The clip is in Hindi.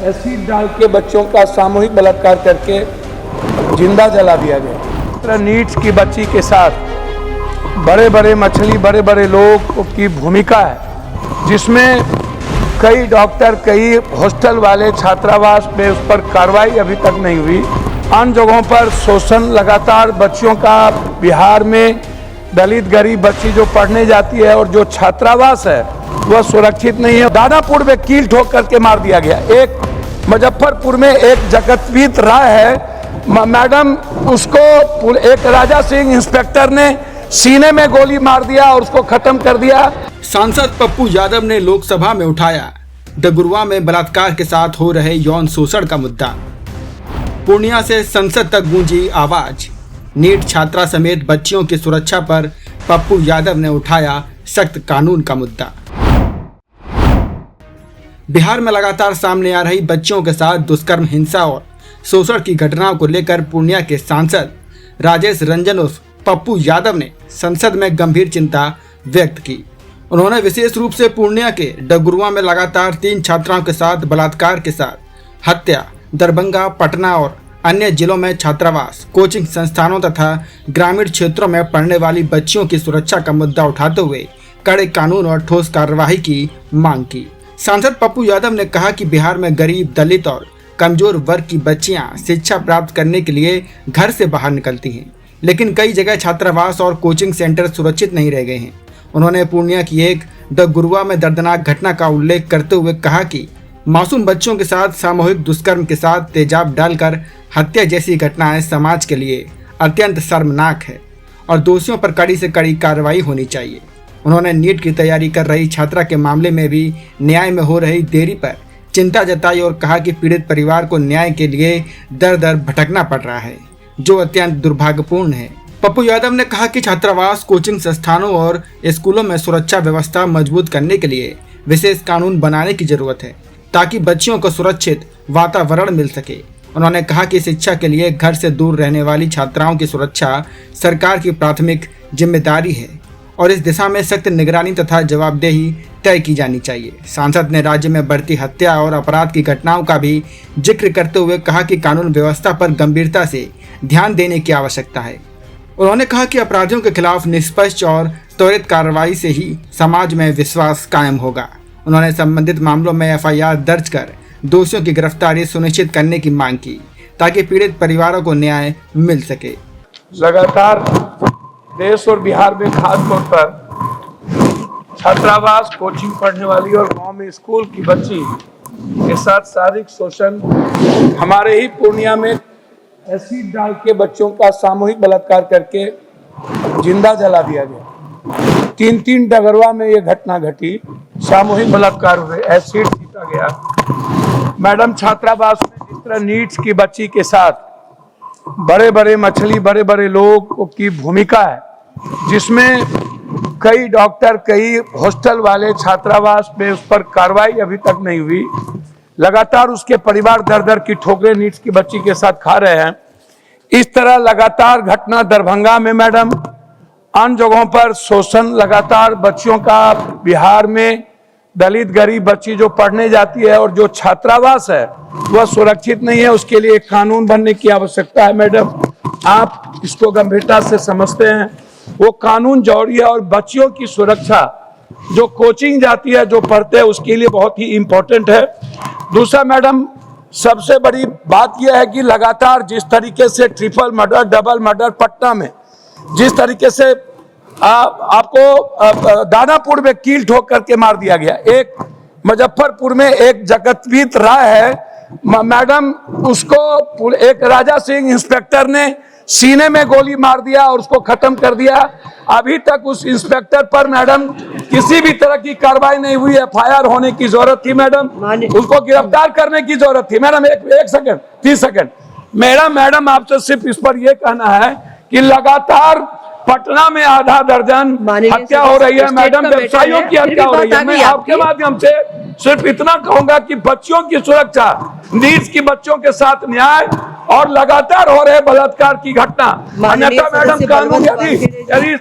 एसिड डाल के बच्चों का सामूहिक बलात्कार करके जिंदा जला दिया गया। नीट्स की बच्ची के साथ बड़े बड़े मछली बड़े बड़े लोग की भूमिका है, जिसमें कई डॉक्टर कई हॉस्टल वाले छात्रावास में उस पर कार्रवाई अभी तक नहीं हुई। अन्य जगहों पर शोषण लगातार बच्चियों का बिहार में दलित गरीब बच्ची जो पढ़ने जाती है और जो छात्रावास है वह सुरक्षित नहीं है। दानापुर में कील ठोक करके मार दिया गया। एक मुजफ्फरपुर में एक जगतवीत राय है मैडम, उसको एक राजा सिंह इंस्पेक्टर ने सीने में गोली मार दिया और उसको खत्म कर दिया। सांसद पप्पू यादव ने लोकसभा में उठाया डगुरवा में बलात्कार के साथ हो रहे यौन शोषण का मुद्दा। पूर्णिया से संसद तक गूंजी आवाज। नीट छात्रा समेत बच्चियों की सुरक्षा पर पप्पू यादव ने उठाया सख्त कानून का मुद्दा। बिहार में लगातार सामने आ रही बच्चियों के साथ दुष्कर्म, हिंसा और शोषण की घटनाओं को लेकर पूर्णिया के सांसद राजेश रंजन उर्फ पप्पू यादव ने संसद में गंभीर चिंता व्यक्त की। उन्होंने विशेष रूप से पूर्णिया के डगुरवा में लगातार 3 छात्राओं के साथ बलात्कार के साथ हत्या, दरभंगा, पटना और अन्य जिलों में छात्रावास, कोचिंग संस्थानों तथा ग्रामीण क्षेत्रों में पढ़ने वाली बच्चियों की सुरक्षा का मुद्दा उठाते हुए कड़े कानून और ठोस कार्यवाही की मांग की। सांसद पप्पू यादव ने कहा कि बिहार में गरीब, दलित और कमजोर वर्ग की बच्चियां शिक्षा प्राप्त करने के लिए घर से बाहर निकलती हैं, लेकिन कई जगह छात्रावास और कोचिंग सेंटर सुरक्षित नहीं रह गए हैं। उन्होंने पूर्णिया की एक डगुरवा में दर्दनाक घटना का उल्लेख करते हुए कहा कि मासूम बच्चों के साथ सामूहिक दुष्कर्म के साथ तेजाब डालकर हत्या जैसी घटनाएं समाज के लिए अत्यंत शर्मनाक है और दोषियों पर कड़ी से कड़ी कार्रवाई होनी चाहिए। उन्होंने नीट की तैयारी कर रही छात्रा के मामले में भी न्याय में हो रही देरी पर चिंता जताई और कहा कि पीड़ित परिवार को न्याय के लिए दर दर भटकना पड़ रहा है, जो अत्यंत दुर्भाग्यपूर्ण है। पप्पू यादव ने कहा कि छात्रावास, कोचिंग संस्थानों और स्कूलों में सुरक्षा व्यवस्था मजबूत करने के लिए विशेष कानून बनाने की जरूरत है, ताकि बच्चियों को सुरक्षित वातावरण मिल सके। उन्होंने कहा कि शिक्षा के लिए घर से दूर रहने वाली छात्राओं की सुरक्षा सरकार की प्राथमिक जिम्मेदारी है और इस दिशा में सख्त निगरानी तथा जवाबदेही तय की जानी चाहिए। सांसद ने राज्य में बढ़ती हत्या और अपराध की घटनाओं का भी जिक्र करते हुए कहा कि कानून व्यवस्था पर गंभीरता से ध्यान देने की आवश्यकता है। उन्होंने कहा कि अपराधियों के खिलाफ निष्पक्ष और त्वरित कार्रवाई से ही समाज में विश्वास कायम होगा। उन्होंने संबंधित मामलों में FIR दर्ज कर दोषियों की गिरफ्तारी सुनिश्चित करने की मांग की, ताकि पीड़ित परिवारों को न्याय मिल सके। लगातार देश और बिहार में खासतौर पर छात्रावास, कोचिंग पढ़ने वाली और गांव में स्कूल की बच्ची के साथ शारीरिक शोषण, हमारे ही पूर्णिया में एसिड डाल के बच्चों का सामूहिक बलात्कार करके जिंदा जला दिया गया। 3 डगरवा में ये घटना घटी, सामूहिक बलात्कार हुए, एसिड छीटा गया। मैडम, छात्रावास में जिस तरह नीट्स की बच्ची के साथ बड़े बड़े मछली बड़े बड़े लोग की भूमिका है, जिसमें कई डॉक्टर कई हॉस्टल वाले छात्रावास में उस पर कार्रवाई अभी तक नहीं हुई। लगातार उसके परिवार दर दर की ठोकरें नीट्स की बच्ची के साथ खा रहे हैं। इस तरह लगातार घटना दरभंगा में मैडम, अन्य जगहों पर शोषण लगातार बच्चियों का बिहार में दलित गरीब बच्ची जो पढ़ने जाती है और जो छात्रावास है वह सुरक्षित नहीं है। उसके लिए एक कानून बनने की आवश्यकता है। मैडम, आप इसको गंभीरता से समझते हैं, वो कानून जरूरी है और बच्चियों की सुरक्षा जो कोचिंग जाती है, जो पढ़ते हैं, उसके लिए बहुत ही इम्पोर्टेंट है। दूसरा मैडम, सबसे बड़ी बात यह है कि लगातार जिस तरीके से triple murder, double murder Patna में, जिस तरीके से आपको दानापुर में कील ठोक करके मार दिया गया। एक मुजफ्फरपुर में एक जगतवीत राय है मैडम, उसको एक राजा सिंह इंस्पेक्टर ने सीने में गोली मार दिया और उसको खत्म कर दिया। अभी तक उस इंस्पेक्टर पर मैडम किसी भी तरह की कार्रवाई नहीं हुई। FIR होने की जरूरत थी मैडम, उसको गिरफ्तार करने की जरूरत थी मैडम। एक सेकंड, 30 सेकंड मैडम, आपसे सिर्फ इस पर यह कहना है कि लगातार पटना में आधा दर्जन हत्या हो रही है मैडम, व्यवसायियों की हत्या हो रही है। मैं आपके माध्यम से सिर्फ इतना कहूंगा कि बच्चियों की सुरक्षा, नीट्स की बच्चों के साथ न्याय और लगातार हो रहे बलात्कार की घटना, अन्यथा मैडम कानून यदि